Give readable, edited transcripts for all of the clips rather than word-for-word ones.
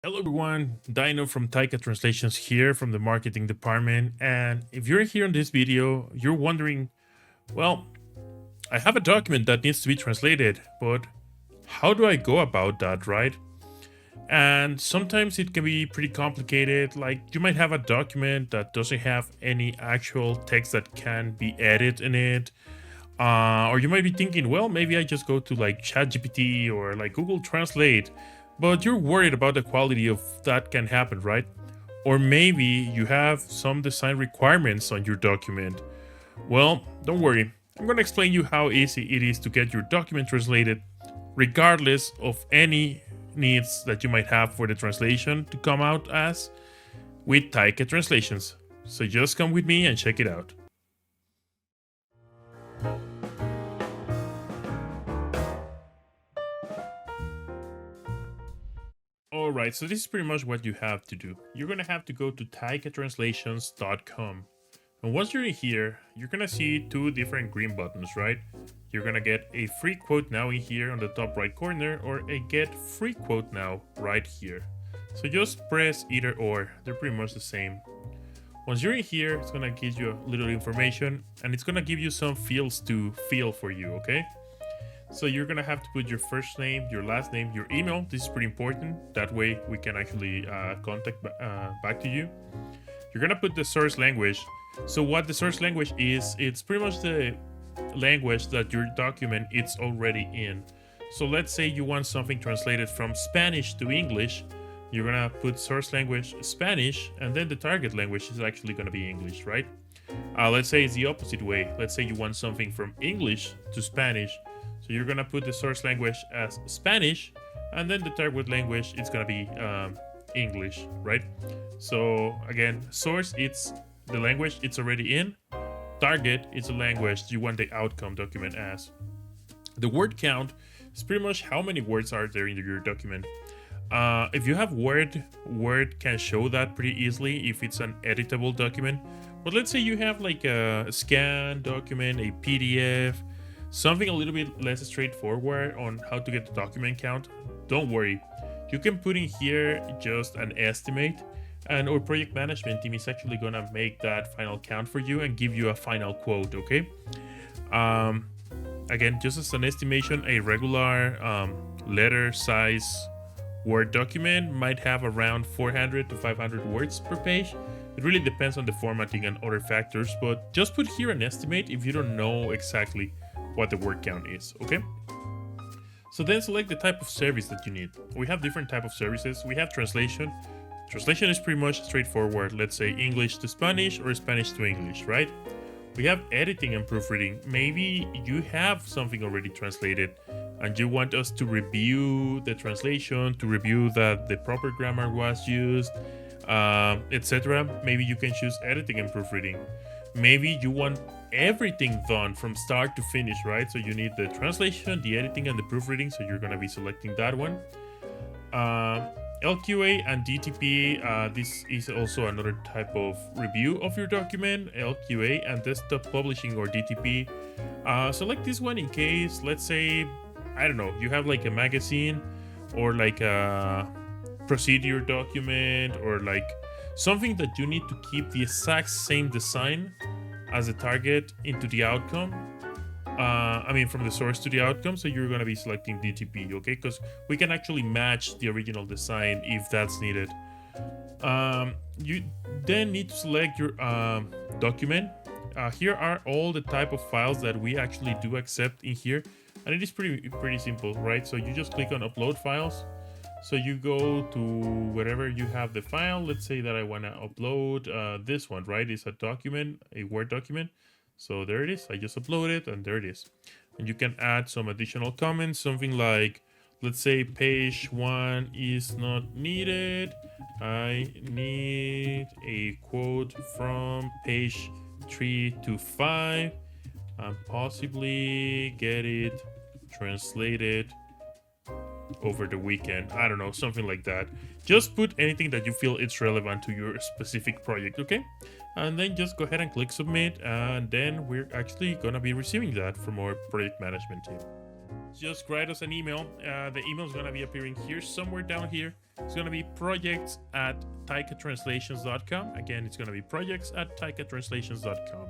Hello everyone, Dino from Taika Translations here from the marketing department. And if you're here on this video, you're wondering, well, I have a document that needs to be translated, but how do I go about that, right? And sometimes it can be pretty complicated. Like you might have a document that doesn't have any actual text that can be edited in it. Or you might be thinking, well, maybe I just go to like ChatGPT or like Google Translate, but you're worried about the quality of that can happen, right? Or maybe you have some design requirements on your document. Well, don't worry. I'm going to explain you how easy it is to get your document translated, regardless of any needs that you might have for the translation to come out as with Taika Translations. So just come with me and check it out. Alright, so this is pretty much what you have to do. You're gonna have to go to taikatranslations.com. And once you're in here, you're gonna see two different green buttons, right? You're gonna get a free quote now in here on the top right corner, or a get free quote now right here. So just press either or, they're pretty much the same. Once you're in here, it's gonna give you a little information, and it's gonna give you some fields to fill for you, okay? So you're gonna have to put your first name, your last name, your email. This is pretty important. That way we can actually contact back to you. You're gonna put the source language. So what the source language is, it's pretty much the language that your document is already in. So let's say you want something translated from Spanish to English. You're gonna put source language Spanish, and then the target language is actually gonna be English, right? Let's say it's the opposite way. Let's say you want something from English to Spanish. So you're gonna put the source language as Spanish, and then the target language is gonna be English, right? So again, source, it's the language it's already in. Target is the language you want the outcome document as. The word count is pretty much how many words are there in your document. If you have Word can show that pretty easily if it's an editable document. But let's say you have like a scan document, a PDF, something a little bit less straightforward on how to get the document count. Don't worry, you can put in here just an estimate, and our project management team is actually gonna make that final count for you and give you a final quote, okay? Again, just as an estimation, a regular letter size Word document might have around 400 to 500 words per page. It really depends on the formatting and other factors, but just put here an estimate if you don't know exactly what the word count is, okay? So then select the type of service that you need. We have different type of services. We have translation. Translation is pretty much straightforward. Let's say English to Spanish or Spanish to English, right? We have editing and proofreading. Maybe you have something already translated and you want us to review the translation, to review that the proper grammar was used, etc. Maybe you can choose editing and proofreading. Maybe you want everything done from start to finish, right? So you need the translation, the editing, and the proofreading. So you're gonna be selecting that one. LQA and DTP, this is also another type of review of your document. LQA and desktop publishing or DTP. Select this one in case, let's say, I don't know, you have like a magazine or like a procedure document or like something that you need to keep the exact same design as the target into the outcome. From the source to the outcome. So you're going to be selecting DTP, okay? Because we can actually match the original design if that's needed. You then need to select your document. Here are all the type of files that we actually do accept in here, and it is pretty simple, right? So you just click on upload files. So you go to wherever you have the file. Let's say that I want to upload this one, right? It's a document, a Word document. So there it is. I just upload it, and there it is. And you can add some additional comments, something like, let's say page 1 is not needed. I need a quote from page 3 to 5, and possibly get it translated over the weekend. I don't know, something like that. Just put anything that you feel it's relevant to your specific project, okay? And then just go ahead and click submit, and then we're actually gonna be receiving that from our project management team. just write us an email. The email is going to be appearing here somewhere down here. It's going to be projects@taikatranslations.com. Again, it's going to be projects@taikatranslations.com.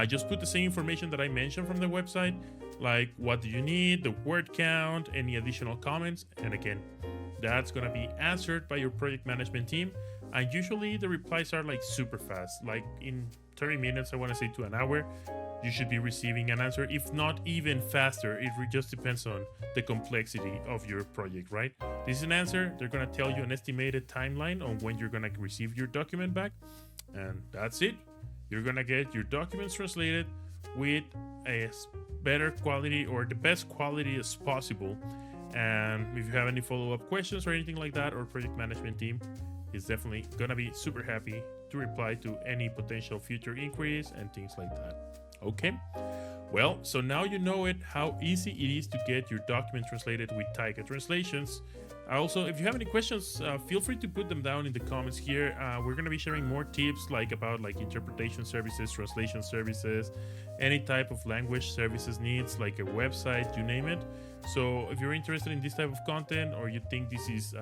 Just put the same information that I mentioned from the website, like what do you need, the word count, any additional comments, and again, that's going to be answered by your project management team. And usually the replies are like super fast, like in 30 minutes, I want to say to an hour, you should be receiving an answer, if not even faster. It just depends on the complexity of your project, right? This is an answer. They're going to tell you an estimated timeline on when you're going to receive your document back, and that's it. You're going to get your documents translated with a better quality or the best quality as possible. And if you have any follow-up questions or anything like that, our project management team is definitely gonna be super happy to reply to any potential future inquiries and things like that. Okay, well, so now you know how easy it is to get your document translated with Taika Translations. Also, if you have any questions, feel free to put them down in the comments here. We're gonna be sharing more tips about interpretation services, translation services, any type of language services needs, like a website, you name it. So if you're interested in this type of content, or you think this is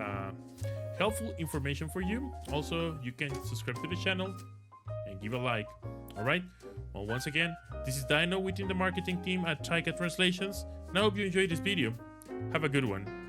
helpful information for you, also you can subscribe to the channel and give a like. All right, well, once again, this is Dino within the marketing team at Taika Translations, and I hope you enjoyed this video. Have a good one.